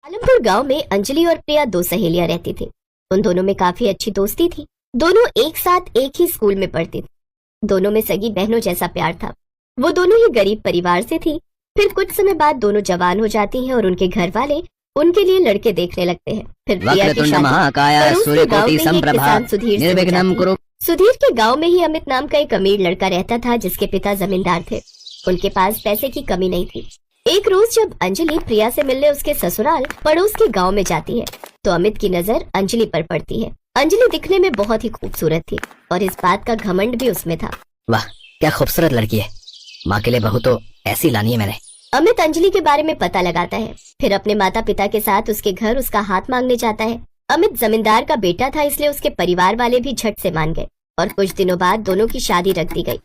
आलमपुर गांव में अंजलि और प्रिया दो सहेलियां रहती थी। उन दोनों में काफी अच्छी दोस्ती थी। दोनों एक साथ एक ही स्कूल में पढ़ती थी। दोनों में सगी बहनों जैसा प्यार था। वो दोनों ही गरीब परिवार से थी। फिर कुछ समय बाद दोनों जवान हो जाती हैं और उनके घर वाले उनके लिए लड़के देखने लगते हैं। फिर प्रिया की शादी सुधीर के गांव में ही अमित नाम का एक अमीर लड़का रहता था, जिसके पिता जमींदार थे। उनके पास पैसे की कमी नहीं थी। एक रोज जब अंजलि प्रिया से मिलने उसके ससुराल पड़ोस के गांव में जाती है तो अमित की नजर अंजलि पर पड़ती है। अंजलि दिखने में बहुत ही खूबसूरत थी और इस बात का घमंड भी उसमें था। वाह, क्या खूबसूरत लड़की है। माँ के लिए बहू तो ऐसी लानी है मैंने। अमित अंजलि के बारे में पता लगाता है। फिर अपने माता पिता के साथ उसके घर उसका हाथ मांगने जाता है। अमित जमींदार का बेटा था, इसलिए उसके परिवार वाले भी झट से मान गए और कुछ दिनों बाद दोनों की शादी रख दी गई।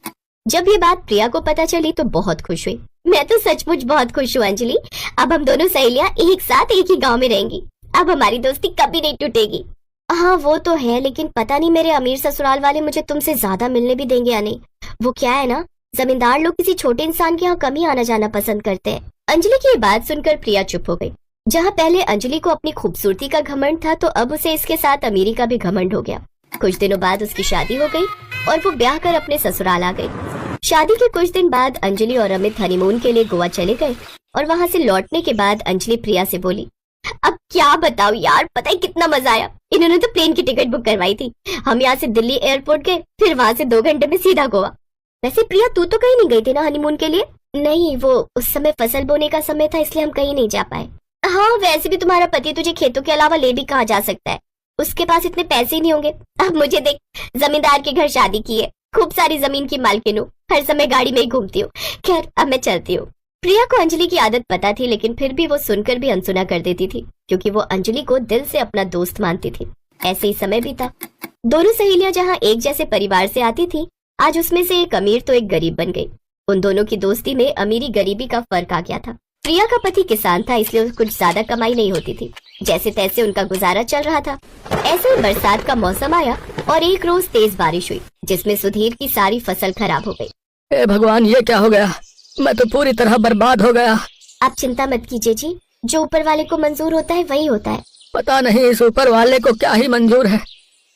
जब ये बात प्रिया को पता चली तो बहुत खुश हुई। मैं तो सचमुच बहुत खुश हूँ अंजलि। अब हम दोनों सहेलियां एक साथ एक ही गांव में रहेंगी। अब हमारी दोस्ती कभी नहीं टूटेगी। हाँ वो तो है, लेकिन पता नहीं मेरे अमीर ससुराल वाले मुझे तुमसे ज्यादा मिलने भी देंगे या नहीं। वो क्या है ना, जमींदार लोग किसी छोटे इंसान के यहाँ कम ही आना जाना पसंद करते हैं। अंजलि की ये बात सुनकर प्रिया चुप हो गई। जहाँ पहले अंजलि को अपनी खूबसूरती का घमंड था तो अब उसे इसके साथ अमीरी का भी घमंड हो गया। कुछ दिनों बाद उसकी शादी हो गई और वो ब्याह कर अपने ससुराल आ गई। शादी के कुछ दिन बाद अंजलि और अमित हनीमून के लिए गोवा चले गए और वहाँ से लौटने के बाद अंजलि प्रिया से बोली, अब क्या बताओ यार, पता है कितना मजा आया। इन्होंने तो प्लेन की टिकट बुक करवाई थी। हम यहाँ से दिल्ली एयरपोर्ट गए, फिर वहाँ से 2 घंटे में सीधा गोवा। वैसे प्रिया तू तो कहीं नहीं गई थी ना हनीमून के लिए? नहीं, वो उस समय फसल बोने का समय था, इसलिए हम कहीं नहीं जा पाए। हाँ वैसे भी तुम्हारा पति तुझे खेतों के अलावा ले भी कहाँ जा सकता है, उसके पास इतने पैसे ही नहीं होंगे। अब मुझे देख, जमींदार के घर शादी की है, खूब सारी जमीन की मालकिन हूँ, हर समय गाड़ी में ही घूमती हूँ। खैर अब मैं चलती हूँ। प्रिया को अंजलि की आदत पता थी, लेकिन फिर भी वो सुनकर भी अनसुना कर देती थी, क्योंकि वो अंजलि को दिल से अपना दोस्त मानती थी। ऐसे ही समय बीता। दोनों सहेलियां जहाँ एक जैसे परिवार से आती थी, आज उसमें से एक अमीर तो एक गरीब बन गई। उन दोनों की दोस्ती में अमीरी गरीबी का फर्क आ गया था। प्रिया का पति किसान था, इसलिए कुछ ज्यादा कमाई नहीं होती थी। जैसे तैसे उनका गुजारा चल रहा था। ऐसे ही बरसात का मौसम आया और एक रोज तेज बारिश हुई, जिसमें सुधीर की सारी फसल खराब हो गई। ए भगवान, ये क्या हो गया? मैं तो पूरी तरह बर्बाद हो गया। आप चिंता मत कीजिए जी, जो ऊपर वाले को मंजूर होता है वही होता है। पता नहीं इस ऊपर वाले को क्या ही मंजूर है,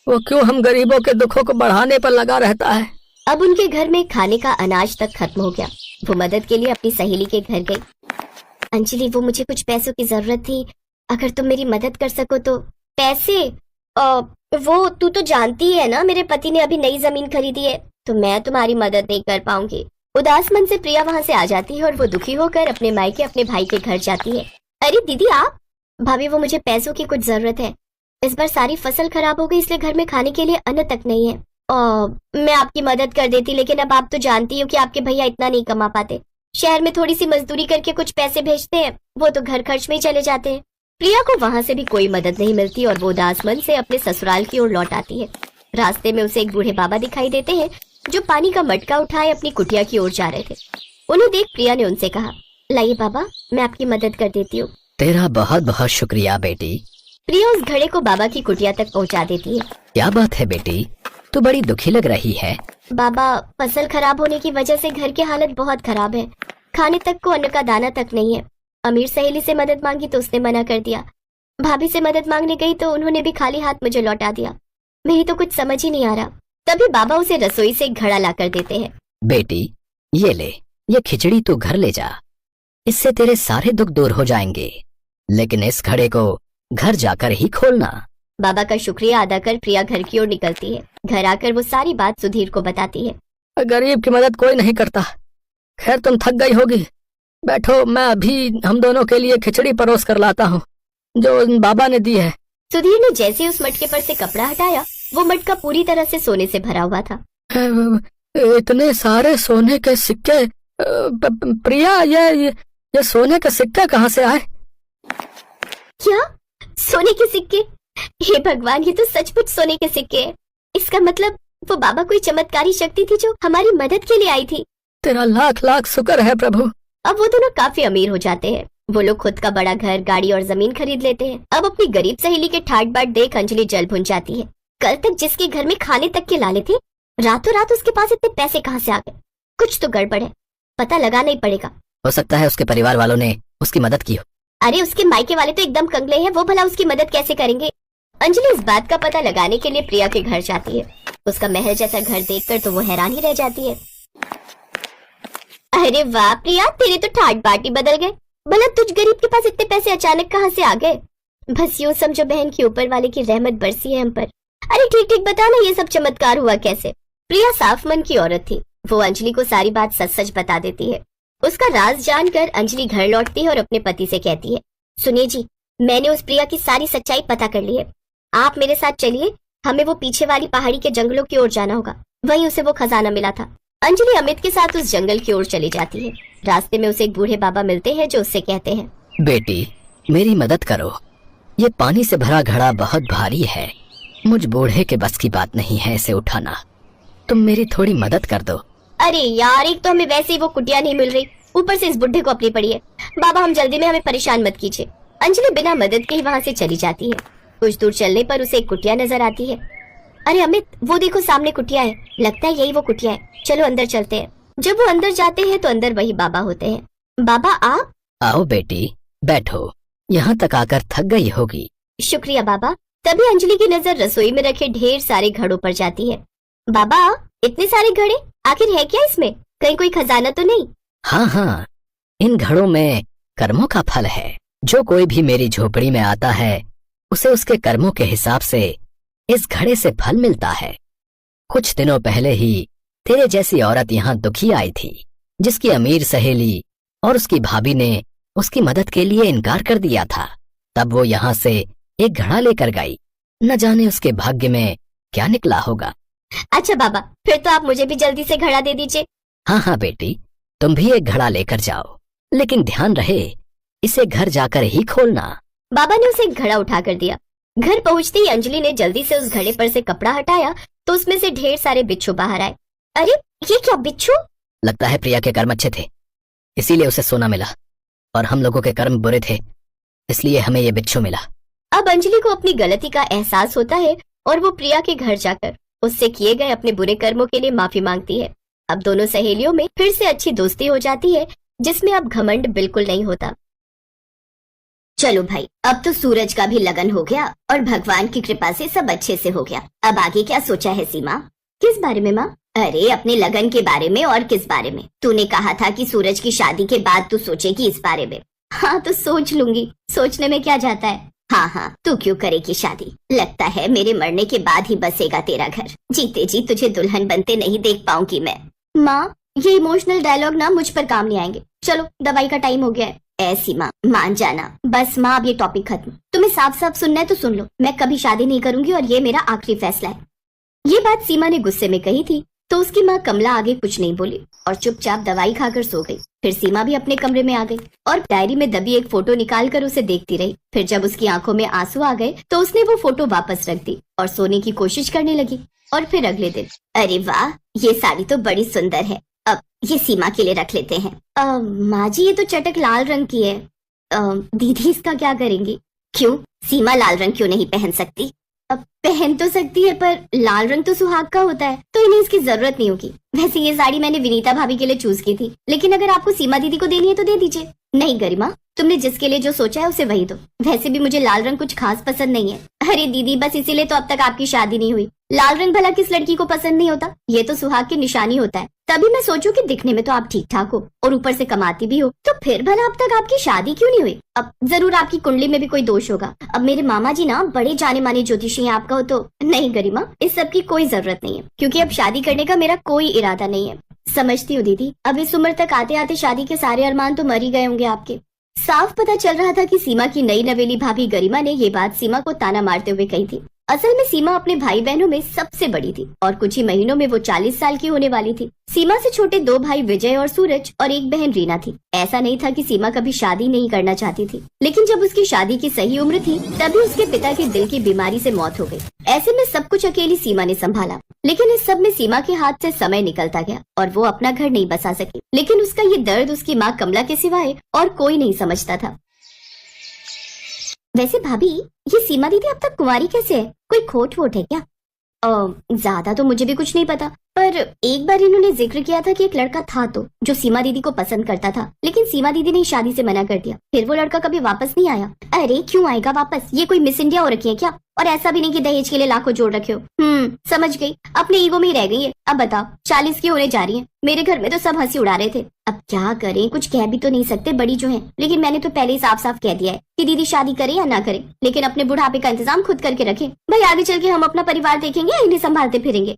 वो क्यों हम गरीबों के दुखों को बढ़ाने पर लगा रहता है। अब उनके घर में खाने का अनाज तक खत्म हो गया। वो मदद के लिए अपनी सहेली के घर गई। अंजलि, वो मुझे कुछ पैसों की जरूरत थी, अगर तुम मेरी मदद कर सको तो। पैसे? वो तू तो जानती है ना, मेरे पति ने अभी नई जमीन खरीदी है, तो मैं तुम्हारी मदद नहीं कर पाऊंगी। उदास मन से प्रिया वहाँ से आ जाती है और वो दुखी होकर अपने मायके अपने भाई के घर जाती है। अरे दीदी आप? भाभी वो मुझे पैसों की कुछ जरूरत है। इस बार सारी फसल खराब हो गई, इसलिए घर में खाने के लिए अन्न तक नहीं है। मैं आपकी मदद कर देती, लेकिन अब आप तो जानती हो कि आपके भैया इतना नहीं कमा पाते। शहर में थोड़ी सी मजदूरी करके कुछ पैसे भेजते हैं, वो तो घर खर्च में ही चले जाते हैं। प्रिया को वहाँ से भी कोई मदद नहीं मिलती और वो उदास मन से अपने ससुराल की ओर लौट आती है। रास्ते में उसे एक बूढ़े बाबा दिखाई देते हैं, जो पानी का मटका उठाए अपनी कुटिया की ओर जा रहे थे। उन्हें देख प्रिया ने उनसे कहा, लाइए बाबा, मैं आपकी मदद कर देती हूँ। तेरा बहुत बहुत शुक्रिया बेटी। प्रिया उस घड़े को बाबा की कुटिया तक पहुँचा देती है। क्या बात है बेटी, तू बड़ी दुखी लग रही है। बाबा, फसल खराब होने की वजह से घर की हालत बहुत खराब है। खाने तक को अन्न का दाना तक नहीं है। अमीर सहेली से मदद मांगी तो उसने मना कर दिया। भाभी से मदद मांगने गई तो उन्होंने भी खाली हाथ मुझे लौटा दिया। मेरी तो कुछ समझ ही नहीं आ रहा। तभी बाबा उसे रसोई से एक घड़ा ला कर देते हैं। बेटी ये ले, ये खिचड़ी तू घर ले जा, इससे तेरे सारे दुख दूर हो जाएंगे, लेकिन इस घड़े को घर जाकर ही खोलना। बाबा का शुक्रिया अदा कर प्रिया घर की ओर निकलती है। घर आकर वो सारी बात सुधीर को बताती है। गरीब की मदद कोई नहीं करता। खैर तुम थक गई होगी, बैठो, मैं अभी हम दोनों के लिए खिचड़ी परोस कर लाता हूँ जो बाबा ने दी है। सुधीर ने जैसे उस मटके पर से कपड़ा हटाया, वो मटका पूरी तरह से सोने से भरा हुआ था। इतने सारे सोने के सिक्के, प्रिया ये सोने के सिक्के कहाँ से आए? क्या सोने के सिक्के? हे भगवान, ये तो सचमुच सोने के सिक्के हैं। इसका मतलब वो बाबा कोई चमत्कारी शक्ति थी जो हमारी मदद के लिए आई थी। तेरा लाख लाख शुक्र है प्रभु। अब वो दोनों काफी अमीर हो जाते हैं। वो लोग खुद का बड़ा घर, गाड़ी और जमीन खरीद लेते हैं। अब अपनी गरीब सहेली के ठाट बाट देख अंजलि जल भुन जाती है। कल तक जिसके घर में खाने तक के लाले थे, रातों रात उसके पास इतने पैसे कहाँ से आ गए? कुछ तो गड़बड़ है, पता लगाना ही पड़ेगा। हो सकता है उसके परिवार वालों ने उसकी मदद की हो। अरे उसके मायके वाले तो एकदम कंगले हैं, वो भला उसकी मदद कैसे करेंगे। अंजलि इस बात का पता लगाने के लिए प्रिया के घर जाती है। उसका महल जैसा घर देखकर तो वो हैरान ही रह जाती है। अरे वाह प्रिया, तेरे तो ठाट बाट ही बदल गए। भला तुझ गरीब के पास इतने पैसे अचानक कहाँ से आ गए? बस यूं समझो बहन की ऊपर वाले की रहमत बरसी है हम पर। अरे ठीक ठीक बता ना, ये सब चमत्कार हुआ कैसे? प्रिया साफ मन की औरत थी, वो अंजलि को सारी बात सच सच बता देती है। उसका राज जानकर अंजलि घर लौटती है और अपने पति से कहती है, सुनिए जी, मैंने उस प्रिया की सारी सच्चाई पता कर ली है। आप मेरे साथ चलिए, हमें वो पीछे वाली पहाड़ी के जंगलों की ओर जाना होगा, वहीं उसे वो खजाना मिला था। अंजलि अमित के साथ उस जंगल की ओर चली जाती है। रास्ते में उसे एक बूढ़े बाबा मिलते हैं जो उससे कहते हैं, बेटी मेरी मदद करो, ये पानी से भरा घड़ा बहुत भारी है, मुझ बूढ़े के बस की बात नहीं है इसे उठाना, तुम मेरी थोड़ी मदद कर दो। अरे यार, एक तो हमें वैसे ही वो कुटिया नहीं मिल रही, ऊपर से इस बुढ़े को अपनी पड़ी है। बाबा हम जल्दी में, हमें परेशान मत कीजिए। अंजलि बिना मदद के ही वहाँ से चली जाती है। कुछ दूर चलने पर उसे एक कुटिया नजर आती है। अरे अमित, वो देखो सामने कुटिया है, लगता है यही वो कुटिया है, चलो अंदर चलते हैं। जब वो अंदर जाते हैं तो अंदर वही बाबा होते हैं। बाबा आप? आओ बेटी बैठो, यहाँ तक आकर थक गई होगी। शुक्रिया बाबा। तभी अंजलि की नजर रसोई में रखे ढेर सारे घड़ों पर जाती है। बाबा इतने सारे घड़े, आखिर है क्या इसमें? कहीं कोई खजाना तो नहीं? हाँ हाँ, इन घड़ों में कर्मों का फल है। जो कोई भी मेरी झोपड़ी में आता है उसे उसके कर्मों के हिसाब से इस घड़े से फल मिलता है। कुछ दिनों पहले ही तेरे जैसी औरत यहाँ दुखी आई थी, जिसकी अमीर सहेली और उसकी भाभी ने उसकी मदद के लिए इनकार कर दिया था। तब वो यहाँ से एक घड़ा लेकर गई, न जाने उसके भाग्य में क्या निकला होगा। अच्छा बाबा, फिर तो आप मुझे भी जल्दी से घड़ा दे दीजिए। हाँ हाँ बेटी, तुम भी एक घड़ा लेकर जाओ, लेकिन ध्यान रहे इसे घर जाकर ही खोलना। बाबा ने उसे एक घड़ा उठा कर दिया। घर पहुंचते ही अंजलि ने जल्दी से उस घड़े पर से कपड़ा हटाया तो उसमें से ढेर सारे बिच्छू बाहर आए। अरे ये क्या बिच्छू? लगता है प्रिया के कर्म अच्छे थे, इसीलिए उसे सोना मिला, और हम लोगों के कर्म बुरे थे, इसलिए हमें ये बिच्छू मिला। अब अंजलि को अपनी गलती का एहसास होता है और वो प्रिया के घर जाकर उससे किए गए अपने बुरे कर्मों के लिए माफी मांगती है। अब दोनों सहेलियों में फिर से अच्छी दोस्ती हो जाती है, जिसमें अब घमंड बिल्कुल नहीं होता। चलो भाई, अब तो सूरज का भी लगन हो गया और भगवान की कृपा से सब अच्छे से हो गया। अब आगे क्या सोचा है सीमा? किस बारे में माँ? अरे अपने लगन के बारे में। और किस बारे में? तूने कहा था कि सूरज की शादी के बाद तू सोचेगी इस बारे में। हाँ तो सोच लूंगी, सोचने में क्या जाता है। हाँ हाँ, तू क्यों करेगी शादी? लगता है मेरे मरने के बाद ही बसेगा तेरा घर। जीते जी तुझे दुल्हन बनते नहीं देख पाऊंगी मैं। माँ ये इमोशनल डायलॉग ना मुझ पर काम नहीं आएंगे। चलो दवाई का टाइम हो गया है। ऐसी माँ मान जाना। बस माँ अब ये टॉपिक खत्म। तुम्हें साफ साफ सुनना है तो सुन लो, मैं कभी शादी नहीं करूंगी और ये मेरा आखिरी फैसला है। ये बात सीमा ने गुस्से में कही थी तो उसकी माँ कमला आगे कुछ नहीं बोली और चुपचाप दवाई खाकर सो गई। फिर सीमा भी अपने कमरे में आ गई और डायरी में दबी एक फोटो निकालकर उसे देखती रही। फिर जब उसकी आंखों में आंसू आ गए तो उसने वो फोटो वापस रख दी और सोने की कोशिश करने लगी। और फिर अगले दिन, अरे वाह ये साड़ी तो बड़ी सुंदर है, अब ये सीमा के लिए रख लेते हैं। माँ जी ये तो चटक लाल रंग की है, दीदी इसका क्या करेंगी? क्यों, सीमा लाल रंग क्यों नहीं पहन सकती? अब पहन तो सकती है पर लाल रंग तो सुहाग का होता है, तो इन्हें इसकी जरूरत नहीं होगी। वैसे ये साड़ी मैंने विनीता भाभी के लिए चूज की थी, लेकिन अगर आपको सीमा दीदी को देनी है तो दे दीजिए। नहीं गरिमा, तुमने जिसके लिए जो सोचा है उसे वही दो। वैसे भी मुझे लाल रंग कुछ खास पसंद नहीं है। अरे दीदी बस इसीलिए तो अब तक आपकी शादी नहीं हुई। लाल रंग भला किस लड़की को पसंद नहीं होता? ये तो सुहाग की निशानी होता है। तभी मैं सोचूं कि दिखने में तो आप ठीक ठाक हो और ऊपर से कमाती भी हो, तो फिर भला अब तक आपकी शादी क्यों नहीं हुई? अब जरूर आपकी कुंडली में भी कोई दोष होगा। अब मेरे मामा जी ना बड़े जाने माने ज्योतिषी हैं, आपका हो तो। नहीं गरिमा, इस सब की कोई जरूरत नहीं है, क्योंकि अब शादी करने का मेरा कोई इरादा नहीं है। समझती हूँ दीदी, अब इस उम्र तक आते आते शादी के सारे अरमान तो मर ही गए होंगे आपके। साफ पता चल रहा था कि सीमा की नई नवेली भाभी गरिमा ने ये बात सीमा को ताना मारते हुए कही थी। असल में सीमा अपने भाई बहनों में सबसे बड़ी थी और कुछ ही महीनों में वो 40 साल की होने वाली थी। सीमा से छोटे 2 भाई विजय और सूरज और एक बहन रीना थी। ऐसा नहीं था कि सीमा कभी शादी नहीं करना चाहती थी, लेकिन जब उसकी शादी की सही उम्र थी तभी उसके पिता की दिल की बीमारी से मौत हो गई। ऐसे में सब कुछ अकेली सीमा ने संभाला, लेकिन इस सब में सीमा के हाथ से समय निकलता गया और वो अपना घर नहीं बसा सकी। लेकिन उसका ये दर्द उसकी माँ कमला के सिवाय और कोई नहीं समझता था। वैसे भाभी, ये सीमा दीदी अब तक कुंवारी कैसे है? कोई खोट वोट है क्या? ज्यादा तो मुझे भी कुछ नहीं पता, पर एक बार इन्होंने जिक्र किया था कि एक लड़का था तो जो सीमा दीदी को पसंद करता था, लेकिन सीमा दीदी ने शादी से मना कर दिया। फिर वो लड़का कभी वापस नहीं आया। अरे क्यों आएगा वापस? ये कोई मिस इंडिया हो रखी है क्या? और ऐसा भी नहीं कि दहेज के लिए लाखों जोड़ रखे हो। समझ गई, अपने ईगो में ही रह गई है। अब बताओ 40 की होने जा रही है। मेरे घर में तो सब हंसी उड़ा रहे थे। अब क्या करें, कुछ कह भी तो नहीं सकते, बड़ी जो है। लेकिन मैंने तो पहले ही साफ साफ कह दिया है कि दीदी शादी करे या ना करे, लेकिन अपने बुढ़ापे का इंतजाम खुद करके रखें। भाई आगे चल के हम अपना परिवार देखेंगे या इन्हें संभालते फिरेंगे।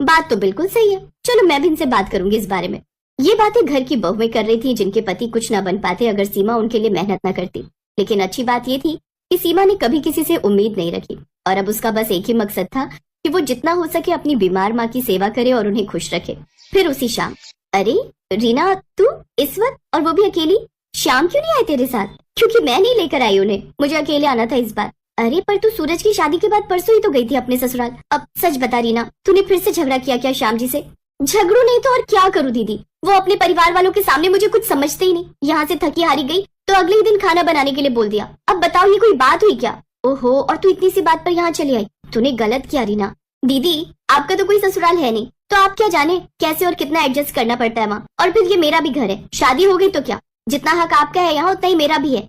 बात तो बिल्कुल सही है। चलो मैं भी इनसे बात करूंगी इस बारे में। ये बातें घर की बहुएं कर रही थी जिनके पति कुछ ना बन पाते अगर सीमा उनके लिए मेहनत ना करती। लेकिन अच्छी बात ये थी कि सीमा ने कभी किसी से उम्मीद नहीं रखी और अब उसका बस एक ही मकसद था कि वो जितना हो सके अपनी बीमार माँ की सेवा करे और उन्हें खुश रखे। फिर उसी शाम, अरे रीना तू इस वक्त, और वो भी अकेली? शाम क्यों नहीं आए तेरे साथ? क्योंकि मैं नहीं लेकर आई उन्हें, मुझे अकेले आना था इस बार। अरे पर तू सूरज की शादी के बाद परसों ही तो गई थी अपने ससुराल। अब सच बता रीना, तूने फिर से झगड़ा किया क्या श्याम जी से? झगड़ू नहीं तो और क्या करूं दीदी, वो अपने परिवार वालों के सामने मुझे कुछ समझते ही नहीं। यहाँ से थकी हारी गई तो अगले ही दिन खाना बनाने के लिए बोल दिया। अब बताओ ये कोई बात हुई क्या? ओहो, और तू इतनी सी बात पर यहाँ चली आई। तूने गलत किया रीना। दीदी आपका तो कोई ससुराल है नहीं, तो आप क्या जाने कैसे और कितना एडजस्ट करना पड़ता है वहाँ। और फिर ये मेरा भी घर है, शादी हो गई तो क्या, जितना हक आपका है यहाँ उतना ही मेरा भी है।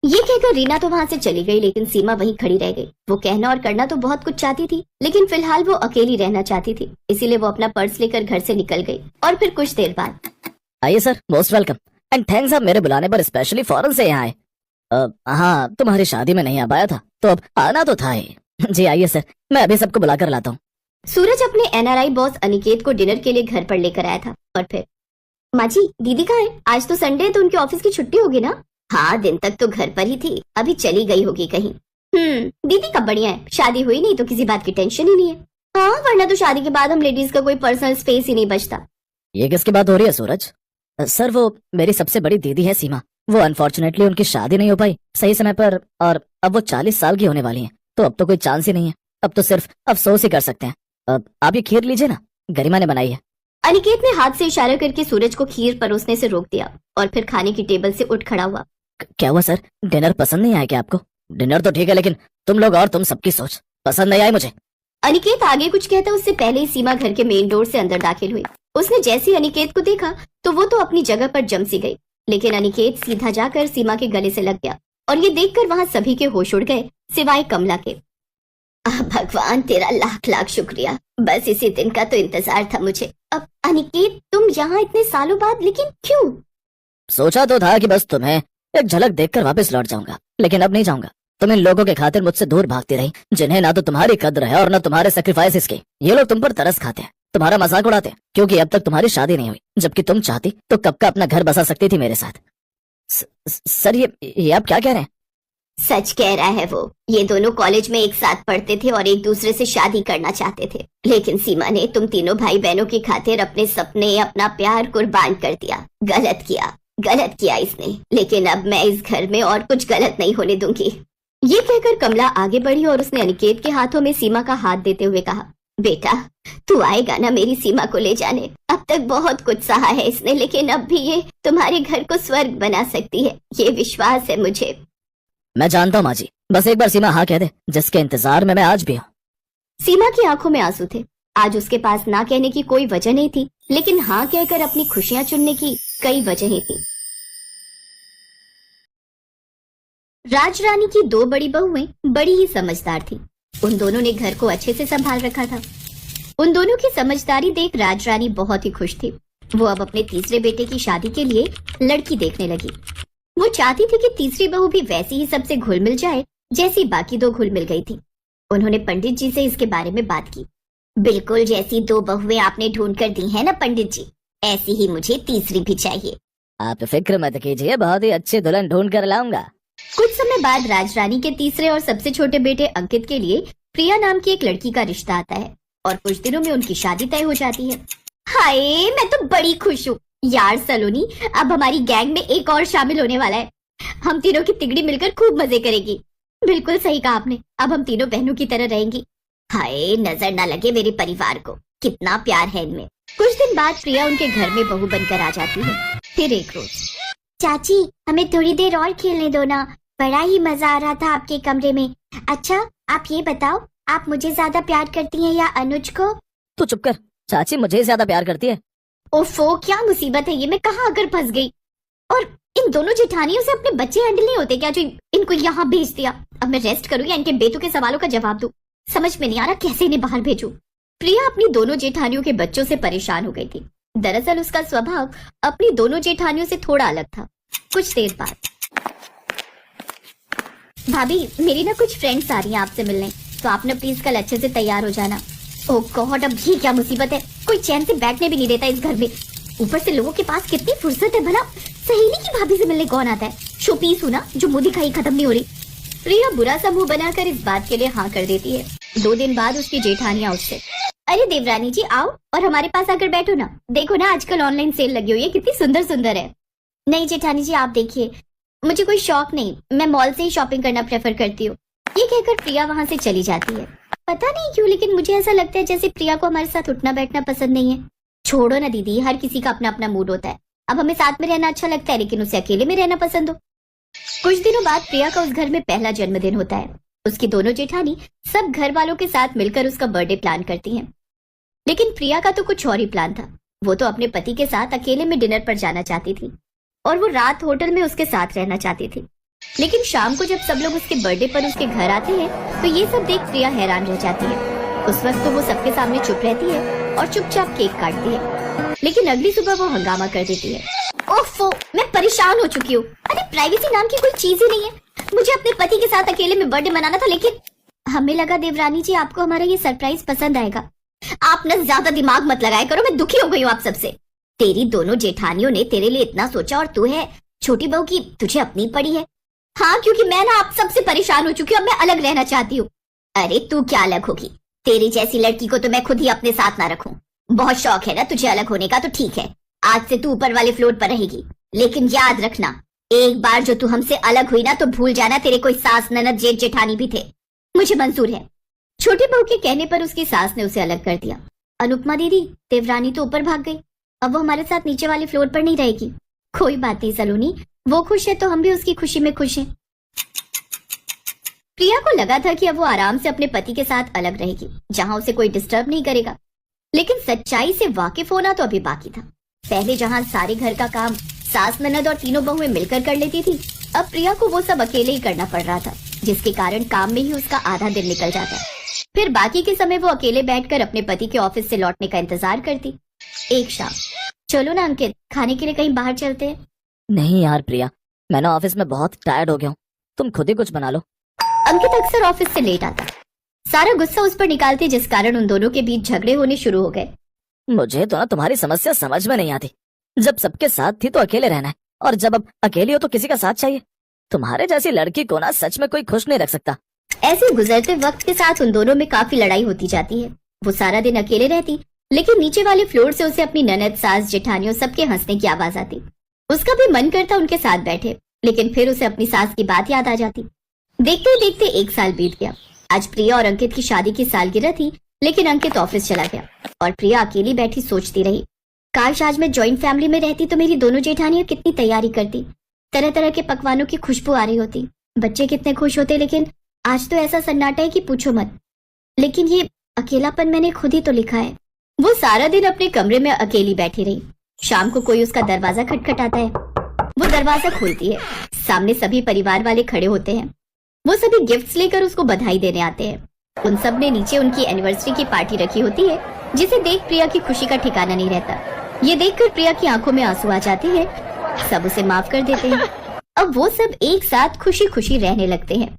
ये कहकर रीना तो वहाँ से चली गई, लेकिन सीमा वहीं खड़ी रह गई। वो कहना और करना तो बहुत कुछ चाहती थी, लेकिन फिलहाल वो अकेली रहना चाहती थी। इसीलिए वो अपना पर्स लेकर घर से निकल गई। और फिर कुछ देर बाद, आइए sir, most welcome and thanks, आप मेरे बुलाने पर स्पेशली फॉरेन से यहाँ आए। हाँ, तुम्हारी शादी में नहीं आ पाया था तो अब आना तो था ही। जी आइए सर, मैं अभी सबको बुला कर लाता हूँ। सूरज अपने एनआरआई बॉस अनिकेत को डिनर के लिए घर पर लेकर आया था। और फिर, माँ जी दीदी कहाँ है? आज तो संडे है तो उनके ऑफिस की छुट्टी होगी ना? हाँ, दिन तक तो घर पर ही थी, अभी चली गई होगी कहीं। दीदी का बढ़िया है, शादी हुई नहीं तो किसी बात की टेंशन ही नहीं है। हाँ, वरना तो शादी के बाद हम लेडीज का कोई पर्सनल स्पेस ही नहीं बचता। ये किसकी बात हो रही है सूरज? सर वो मेरी सबसे बड़ी दीदी है सीमा। वो अनफॉर्चुनेटली उनकी शादी नहीं हो पाई सही समय पर, और अब वो 40 साल की होने वाली हैं, तो अब तो कोई चांस ही नहीं है। अब तो सिर्फ अफसोस ही कर सकते हैं। अब आप ये खीर लीजिए ना, गरिमा ने बनाई है। अनिकेत ने हाथ से इशारा करके सूरज को खीर परोसने से रोक दिया और फिर खाने की टेबल से उठ खड़ा हुआ। क्या हुआ सर, डिनर पसंद नहीं आया क्या आपको? डिनर तो ठीक है, लेकिन तुम लोग और तुम सबकी सोच पसंद नहीं आई मुझे। अनिकेत आगे कुछ कहता उससे पहले ही सीमा घर के मेन डोर से अंदर दाखिल हुई। उसने जैसे ही अनिकेत को देखा तो वो तो अपनी जगह पर जम सी गई, लेकिन अनिकेत सीधा जाकर सीमा के गले से लग गया और ये देखकर वहाँ सभी के होश उड़ गए सिवाय कमला के। भगवान तेरा लाख लाख शुक्रिया, बस इसी दिन का तो इंतजार था मुझे। अब अनिकेत तुम यहाँ इतने सालों बाद, लेकिन क्यों? सोचा तो था कि बस तुम्हें एक झलक देखकर वापस लौट जाऊंगा, लेकिन अब नहीं जाऊंगा। तुम इन लोगों के खातिर मुझसे दूर भागती रही, जिन्हें ना तो तुम्हारी कद्र है और ना तुम्हारे सेक्रीफाइसेस की। ये लोग तुम पर तरस खाते हैं, तुम्हारा मजाक उड़ाते हैं, क्योंकि अब तक तुम्हारी शादी नहीं हुई, जबकि तुम चाहती तो कब का अपना घर बसा सकती थी मेरे साथ। सर ये आप क्या कह रहे हैं? सच कह रहा है वो। ये दोनों कॉलेज में एक साथ पढ़ते थे और एक दूसरे से शादी करना चाहते थे, लेकिन सीमा ने तुम तीनों भाई बहनों की खातिर अपने सपने, अपना प्यार कुर्बान कर दिया। गलत किया इसने, लेकिन अब मैं इस घर में और कुछ गलत नहीं होने दूंगी। ये कहकर कमला आगे बढ़ी और उसने अनिकेत के हाथों में सीमा का हाथ देते हुए कहा, बेटा तू आएगा ना मेरी सीमा को ले जाने? अब तक बहुत कुछ सहा है इसने, लेकिन अब भी ये तुम्हारे घर को स्वर्ग बना सकती है, ये विश्वास है मुझे। मैं जानता हूँ माँ जी, बस एक बार सीमा हाँ कह दे, जिसके इंतजार में मैं आज भी हूँ। सीमा की आंखों में आंसू थे। आज उसके पास ना कहने की कोई वजह नहीं थी, लेकिन हाँ कहकर अपनी खुशियां चुनने की कई वजहें थी। राजरानी की दो बड़ी बहुएं बड़ी ही समझदार थीं। उन दोनों ने घर को अच्छे से संभाल रखा था। उन दोनों की समझदारी देख राजरानी बहुत ही खुश थी। वो अब अपने तीसरे बेटे की शादी के लिए लड़की देखने लगी। वो चाहती थी कि तीसरी बहू भी वैसी ही सबसे घुल मिल जाए जैसी बाकी दो घुल मिल गई थी। उन्होंने पंडित जी से इसके बारे में बात की। बिल्कुल जैसी दो बहुएं आपने ढूंढ कर दी है ना पंडित जी, ऐसी ही मुझे तीसरी भी चाहिए। आप फिक्र मत कीजिए, बहुत ही अच्छी दुल्हन ढूंढ कर लाऊंगा। कुछ समय बाद राजरानी के तीसरे और सबसे छोटे बेटे अंकित के लिए प्रिया नाम की एक लड़की का रिश्ता आता है और कुछ दिनों में उनकी शादी तय हो जाती है। हाय, मैं तो बड़ी खुश हूँ यार सलोनी, अब हमारी गैंग में एक और शामिल होने वाला है। हम तीनों की तिगड़ी मिलकर खूब मजे करेगी। बिल्कुल सही कहा आपने, अब हम तीनों बहनों की तरह रहेंगी। हाय, नजर ना लगे मेरे परिवार को, कितना प्यार है इनमें। कुछ दिन बाद प्रिया उनके घर में बहू बनकर आ जाती है। फिर एक रोज, चाची हमें थोड़ी देर और खेलने दो ना, बड़ा ही मजा आ रहा था आपके कमरे में। अच्छा आप ये बताओ, आप मुझे ज्यादा प्यार करती हैं या अनुज को? तू चुप कर, चाची मुझे ही ज्यादा प्यार करती है। ओफो, क्या मुसीबत है ये, मैं कहाँ आकर फंस गई। और इन दोनों जेठानियों से अपने बच्चे हैंडल नहीं होते क्या, जो इनको यहाँ भेज दिया। अब मैं रेस्ट करूँ या इनके बेतुके सवालों का जवाब दूं, समझ में नहीं आ रहा कैसे इन्हें बाहर भेजूं। प्रिया अपनी दोनों जेठानियों के बच्चों से परेशान हो गई थी। दरअसल उसका स्वभाव अपनी दोनों जेठानियों से थोड़ा अलग था। कुछ देर बाद, भाभी मेरी ना कुछ फ्रेंड्स आ रही हैं आपसे मिलने, तो आप ना प्लीज कल अच्छे से तैयार हो जाना। ओह गॉड, अब ये क्या मुसीबत है, कोई चैन से बैठने भी नहीं देता इस घर में। ऊपर से लोगों के पास कितनी फुर्सत है, भला सहेली की भाभी से मिलने कौन आता है। शोपीस हूँ ना, जो मुंह दिखाई खत्म नहीं हो रही। प्रिया बुरा सा मुंह बनाकर इस बात के लिए हाँ कर देती है। 2 दिन बाद उसकी जेठानियां उससे, अरे देवरानी जी आओ और हमारे पास आकर बैठो ना, देखो ना आजकल ऑनलाइन सेल लगी हुई है, कितनी सुंदर सुंदर है। नहीं जेठानी जी आप देखिए, मुझे कोई शौक नहीं, मैं मॉल से ही शॉपिंग करना प्रेफर करती हूँ। ये कहकर प्रिया वहाँ से चली जाती है। पता नहीं क्यों लेकिन मुझे ऐसा लगता है जैसे प्रिया को हमारे साथ उठना बैठना पसंद नहीं है। छोड़ो ना दीदी, हर किसी का अपना अपना मूड होता है। अब हमें साथ में रहना अच्छा लगता है लेकिन उसे अकेले में रहना पसंद हो। कुछ दिनों बाद प्रिया का उस घर में पहला जन्मदिन होता है। उसकी दोनों जेठानी सब घर वालों के साथ मिलकर उसका बर्थडे प्लान करती हैं। लेकिन प्रिया का तो कुछ और ही प्लान था। वो तो अपने पति के साथ अकेले में डिनर पर जाना चाहती थी और वो रात होटल में उसके साथ रहना चाहती थी। लेकिन शाम को जब सब लोग उसके बर्थडे पर उसके घर आते हैं तो ये सब देख प्रिया हैरान रह जाती है। उस वक्त तो वो सबके सामने चुप रहती है और चुपचाप केक काटती है, लेकिन अगली सुबह वो हंगामा कर देती है। ओफो, मैं परेशान हो चुकी हूँ। अरे प्राइवेसी नाम की कोई चीज ही नहीं है। मुझे अपने पति के साथ अकेले में बर्थडे मनाना था, लेकिन हमें लगा देवरानी जी आपको हमारा ये सरप्राइज पसंद आएगा। आप ना ज्यादा दिमाग मत लगाया करो, मैं दुखी हो गई हूँ आप सबसे। तेरी दोनों जेठानियों ने तेरे लिए इतना सोचा और तू है छोटी बहू की तुझे अपनी पड़ी है। हाँ, क्योंकि मैं ना आप सबसे परेशान हो चुकी हूँ, अब मैं अलग रहना चाहती हूँ। अरे तू क्या अलग होगी, तेरी जैसी लड़की को तो मैं खुद ही अपने साथ ना रखूं। बहुत शौक है ना तुझे अलग होने का, तो ठीक है, आज से तू ऊपर वाले फ्लोर पर रहेगी। लेकिन याद रखना, एक बार जो तू हमसे अलग हुई ना तो भूल जाना तेरे कोई सास ननद जेठ जेठानी भी थे। मुझे मंजूर है। छोटी बहू के कहने पर उसकी सास ने उसे अलग कर दिया। अनुपमा दीदी, देवरानी तो ऊपर भाग गई, अब वो हमारे साथ नीचे वाले फ्लोर पर नहीं रहेगी। कोई बात नहीं सलोनी, वो खुश है तो हम भी उसकी खुशी में खुश हैं। प्रिया को लगा था कि अब वो आराम से अपने पति के साथ अलग रहेगी, जहां उसे कोई डिस्टर्ब नहीं करेगा। लेकिन सच्चाई से वाकिफ होना तो अभी बाकी था। पहले जहां सारे घर का काम सास ननद और तीनों बहुएं मिलकर कर लेती थी, अब प्रिया को वो सब अकेले ही करना पड़ रहा था, जिसके कारण काम में ही उसका आधा दिन निकल जाता है। फिर बाकी के समय वो अकेले बैठकर अपने पति के ऑफिस से लौटने का इंतजार करती। एक शाम, चलो ना अंकित, खाने के लिए कहीं बाहर चलते हैं। नहीं यार प्रिया, मैं ना ऑफिस में बहुत टायर्ड हो गया हूँ, तुम खुद ही कुछ बना लो। अंकित अक्सर ऑफिस से लेट आता, सारा गुस्सा उस पर निकालती, जिस कारण उन दोनों के बीच झगड़े होने शुरू हो गए। मुझे तो ना तुम्हारी समस्या समझ में नहीं आती। जब सबके साथ थी तो अकेले रहना है, और जब अब अकेली हो तो किसी का साथ चाहिए। तुम्हारे जैसी लड़की को ना सच में कोई खुश नहीं रख सकता। ऐसे गुजरते वक्त के साथ उन दोनों में काफी लड़ाई होती जाती है। वो सारा दिन अकेले रहती, लेकिन नीचे वाले फ्लोर से उसे अपनी ननद सास जेठानियों सबके हंसने की आवाज आती। उसका भी मन करता उनके साथ बैठे, लेकिन फिर उसे अपनी सास की बात याद आ जाती। देखते ही देखते 1 साल बीत गया। आज प्रिया और अंकित की शादी की सालगिरह थी, लेकिन अंकित ऑफिस चला गया और प्रिया अकेली बैठी सोचती रही, काश आज मैं जॉइंट फैमिली में रहती तो मेरी दोनों जेठानियां कितनी तैयारी करती, तरह तरह के पकवानों की खुशबू आ रही होती, बच्चे कितने खुश होते। लेकिन आज तो ऐसा सन्नाटा है कि पूछो मत। लेकिन ये अकेलापन मैंने खुद ही तो लिखा है। वो सारा दिन अपने कमरे में अकेली बैठी रही। शाम को कोई उसका दरवाजा खटखटाता है। वो दरवाजा खोलती है, सामने सभी परिवार वाले खड़े होते हैं। वो सभी गिफ्ट्स लेकर उसको बधाई देने आते हैं। उन सब ने नीचे उनकी एनिवर्सरी की पार्टी रखी होती है, जिसे देख प्रिया की खुशी का ठिकाना नहीं रहता। ये देखकर प्रिया की आंखों में आंसू आ जाते हैं। सब उसे माफ कर देते हैं। अब वो सब एक साथ खुशी खुशी रहने लगते हैं।